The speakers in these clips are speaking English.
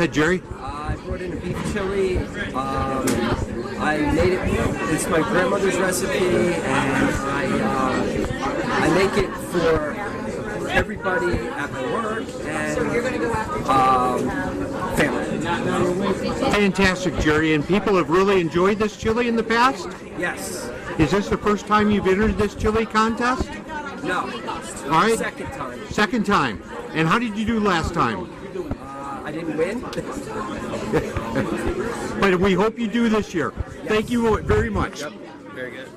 ahead, Jerry. I brought in a beef chili. I made it. It's my grandmother's recipe, and I make it for everybody at my work and family. Fantastic, Jerry. And people have really enjoyed this chili in the past? Yes. Is this the first time you've entered this chili contest? No. All right. Second time. Second time. And how did you do last time? I didn't win. But we hope you do this year. Yes. Thank you very much. Yep. Very good.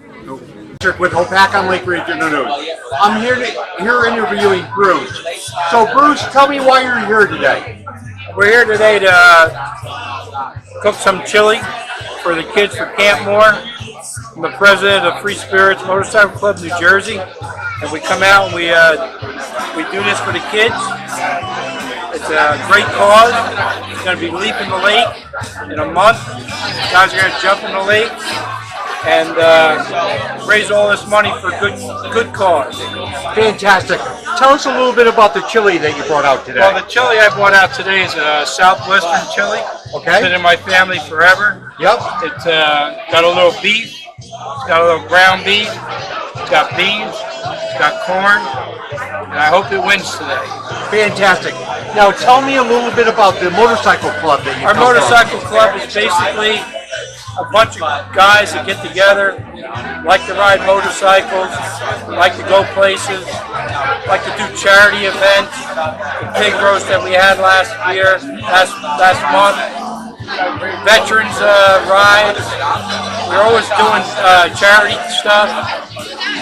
With Hopatcong Lake Regional News. I'm here interviewing Bruce. So Bruce, tell me why you're here today. We're here today to cook some chili for the kids for Camp Moore. I'm the president of Free Spirits Motorcycle Club, New Jersey, and we come out and we do this for the kids. It's a great cause. It's going to be leaping the lake in a month. Guys are going to jump in the lake and raise all this money for good cause. Fantastic. Tell us a little bit about the chili that you brought out today. Well, the chili I brought out today is a Southwestern chili. Okay. It's been in my family forever. Yep. It's got a little beef. It's got a little ground beef. It's got beans. It's got corn. And I hope it wins today. Fantastic. Now tell me a little bit about the motorcycle club that you Our motorcycle club is basically a bunch of guys that get together, like to ride motorcycles, like to go places, like to do charity events. The pig roast that we had last month, veterans rides. We're always doing charity stuff.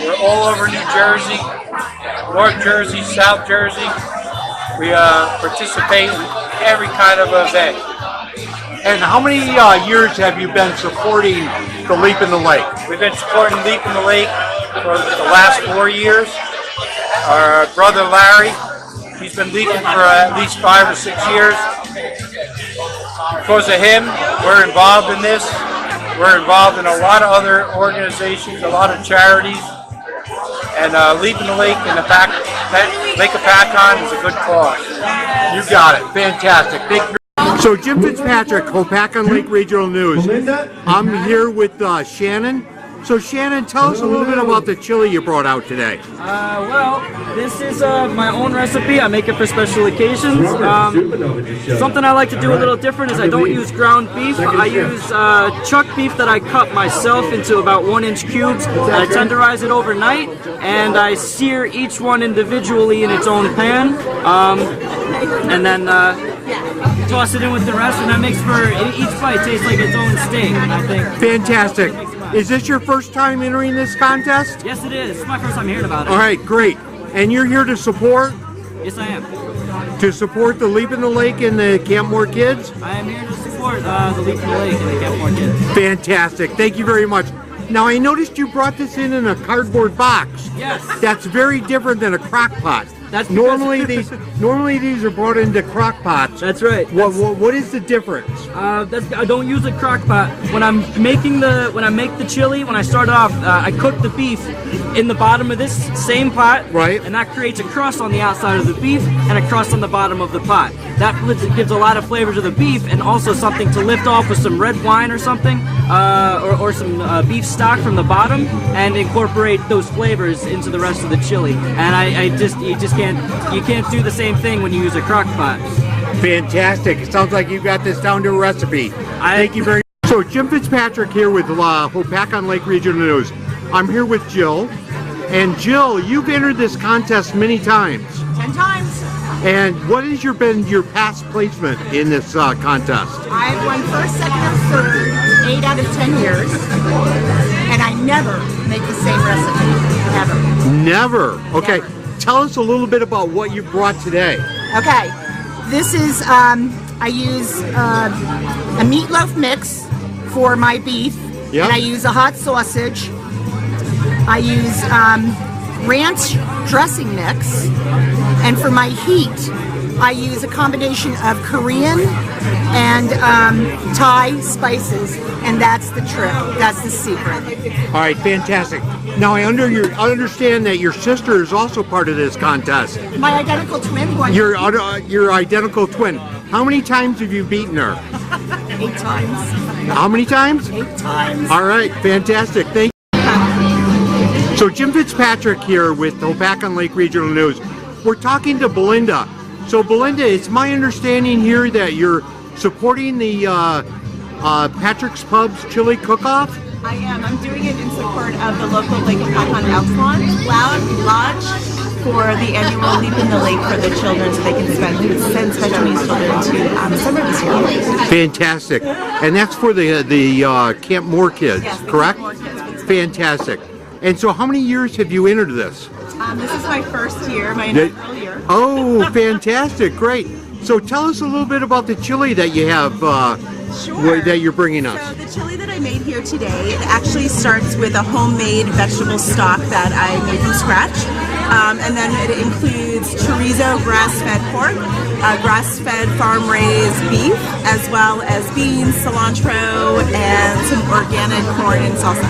We're all over New Jersey, North Jersey, South Jersey. We participate in every kind of event. And how many years have you been supporting the Leap in the Lake? We've been supporting Leap in the Lake for the last 4 years. Our brother Larry, he's been leaping for at least 5 or 6 years. Because of him, we're involved in this. We're involved in a lot of other organizations, a lot of charities. And Leap in the Lake and the Lake Hopatcong is a good cause. You got it. Fantastic. So Jim Fitzpatrick, Hopatcong Lake Regional News. Belinda? I'm here with Shannon. So Shannon, tell us a little bit about the chili you brought out today. Well, this is my own recipe. I make it for special occasions. Something I like to do a little different is I don't use ground beef. I use chuck beef that I cut myself into about 1-inch cubes. I tenderize it overnight, and I sear each one individually in its own pan. And then toss it in with the rest, and that makes for each bite tastes like its own steak. I think. Fantastic. Is this your first time entering this contest? Yes, it is. It's my first time hearing about it. All right, great. And you're here to support? Yes, I am. To support the Leap in the Lake and the Camp Moore kids? I am here to support the Leap in the Lake and the Camp Moore kids. Fantastic. Thank you very much. Now, I noticed you brought this in a cardboard box. Yes. That's very different than a crock pot. That's normally these are brought into crock pots. That's right. What is the difference? I don't use a crock pot. When I make the chili, when I start off, I cook the beef in the bottom of this same pot. Right. And that creates a crust on the outside of the beef and a crust on the bottom of the pot. That gives a lot of flavor to the beef and also something to lift off with some red wine or something, or some beef stock from the bottom, and incorporate those flavors into the rest of the chili. And you can't do the same thing when you use a crock pot. Fantastic. It sounds like you got this down to a recipe. Thank you very much. So Jim Fitzpatrick here with Hopatcong Lake Regional News. I'm here with Jill. And Jill, you've entered this contest many times. 10 times. And what has been your past placement in this contest? I've won first, second, or third 8 out of 10 years. And I never make the same recipe, ever. Never? Okay. Never. Tell us a little bit about what you brought today. Okay. This is, I use a meatloaf mix for my beef. Yep. And I use a hot sausage. I use ranch dressing mix. And for my heat, I use a combination of Korean and Thai spices. And that's the trick. That's the secret. All right, fantastic. Now I understand that your sister is also part of this contest. My identical twin. Your identical twin. How many times have you beaten her? 8 times. How many times? 8 times. All right, fantastic. Thank you. So Jim Fitzpatrick here with Hopatcong Lake Regional News. We're talking to Belinda. So Belinda, it's my understanding here that you're supporting the Patrick's Pub's Chili Cook-Off? I am. I'm doing it in support of the local Lake Hopatcong Elks Lodge for the annual Leap in the Lake for the children, so they can send special needs children to summer this year. Fantastic. And that's for the Camp Moore kids, Yes, the correct? Camp Moore kids. Fantastic. And so how many years have you entered this? This is my first year, my inaugural year. Oh, fantastic. Great. So tell us a little bit about the chili that you have that you're bringing us. So the chili that I made here today, it actually starts with a homemade vegetable stock that I made from scratch. And then it includes chorizo, grass-fed pork, grass-fed farm-raised beef, as well as beans, cilantro, and some organic corn and salsa.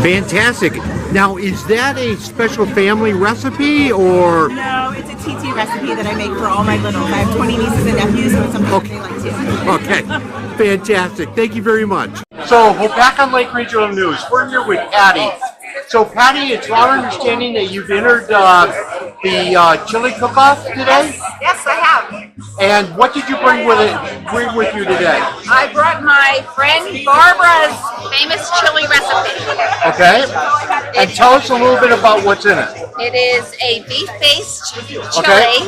Fantastic. Now, is that a special family recipe or? No, it's a TT recipe that I make for all my littles. I have 20 nieces and nephews, so it's something that they like too. Okay, fantastic. Thank you very much. So, Hopatcong Lake Regional News. We're here with Patty. So, Patty, it's our understanding that you've entered the chili cook-off today. Yes, I have. And what did you bring with you today? I brought my friend Barbara's famous chili recipe. Okay. And tell us a little bit about what's in it. It is a beef-based chili Okay.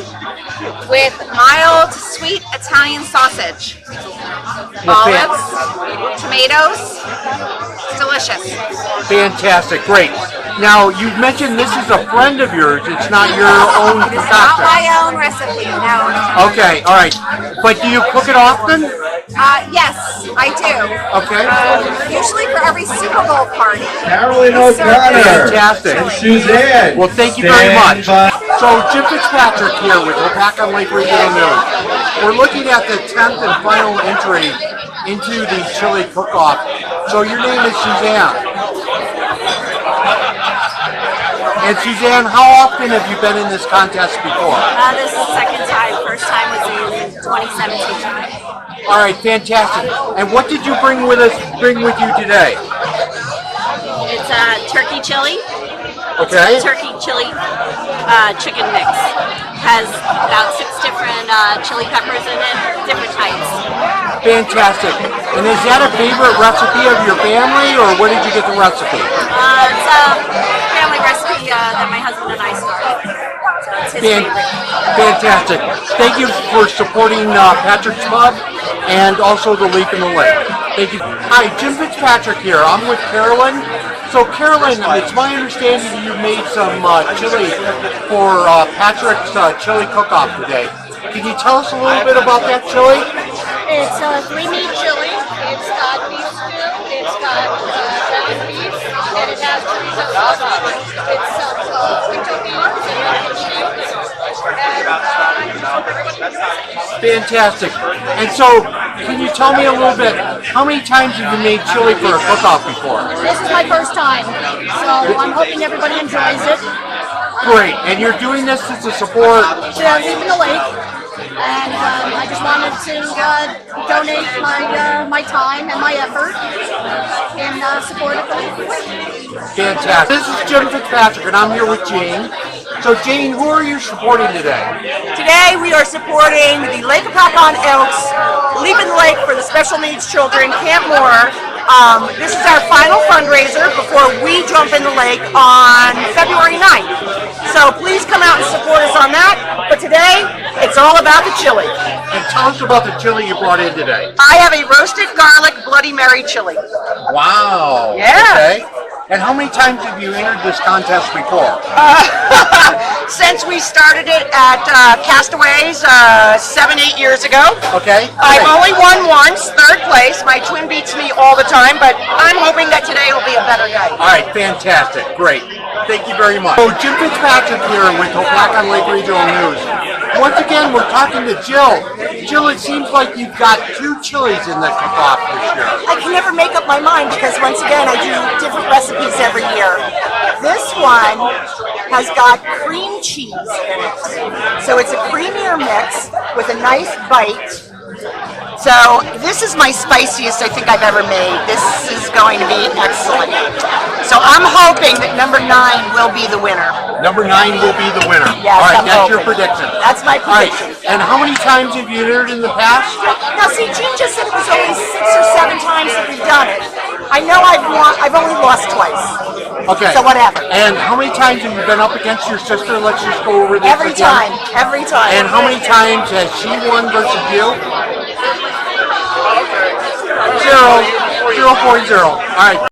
with mild, sweet Italian sausage. Olives, tomatoes. It's delicious. Fantastic. Great. Now, you mentioned this is a friend of yours. It's not your own It is not concoction. my own recipe, no. Okay, all right. But do you cook it often? Yes, I do. Okay. Usually for every Super Bowl party. Carolyn We serve O'Connor. Fantastic. And Suzanne. Well, thank you very much. Stand by. So, Jim Fitzpatrick here with Hopatcong Lake Regional News. We're looking at the 10th and final entry into the chili cook-off. So, your name is Suzanne. And Suzanne, how often have you been in this contest before? This is the second time. First time was in 2017. All right, fantastic. And what did you bring with you today? It's turkey chili. Okay. Turkey chili chicken mix. Has about 6 different chili peppers in it, different types. Fantastic. And is that a favorite recipe of your family, or where did you get the recipe? It's a family recipe that my husband and I started. So it's his favorite. Fantastic. Thank you for supporting Patrick's Pub and also the Leap in the Lake. Thank you. Hi, Jim Fitzpatrick here. I'm with Carolyn. So Carolyn, it's my understanding you made some chili for Patrick's chili cook-off today. Can you tell us a little bit about that chili? It's a 3-meat chili. It's got beef stew. It's got ground beef, and it has chorizo sausage. It's pinto beans and mac and cheese. Fantastic. And so, can you tell me a little bit, how many times have you made chili for a cook-off before? This is my first time, so I'm hoping everybody enjoys it. Great. And you're doing this to support? To Leap in the Lake, and I just wanted to donate my time and my effort in support of the Leap in the Lake. Fantastic. This is Jim Fitzpatrick, and I'm here with Jeannie. So, Jeannie, who are you supporting today? Today we are supporting the Lake Hopatcong Elks Leap in the Lake for the Special Needs Children, Camp Moore. This is our final fundraiser before we jump in the lake on February 9th. So please come out and support us on that. But today, it's all about the chili. And tell us about the chili you brought in today. I have a roasted garlic Bloody Mary chili. Wow. Yeah. Okay. And how many times have you entered this contest before? Since we started it at Castaways 7-8 years ago. Okay. I've only won once, 3rd place. My twin beats me all the time, but I'm hoping that today will be a better day. All right, fantastic. Great. Thank you very much. So, Jim Fitzpatrick here with Hopatcong Lake Regional News. Once again, we're talking to Jill. Jill, it seems like you've got 2 chilies in the cook-off this year. I can never make up my mind because once again I do different recipes every year. This one has got cream cheese in it. So it's a creamier mix with a nice bite. So this is my spiciest I think I've ever made. This is going to be excellent. So I'm hoping that number 9 will be the winner. Number 9 will be the winner. Yes, All right, I'm that's your hoping. prediction. That's my All right, prediction. and how many times have you entered in the past? Now see, Jean just said it was only 6 or 7 times that we've done it. I know I've only lost twice. Okay. So whatever. And how many times have you been up against your sister? Let's just go over this Every again. time. Every time. And how many times has she won versus you? 0.0. All right.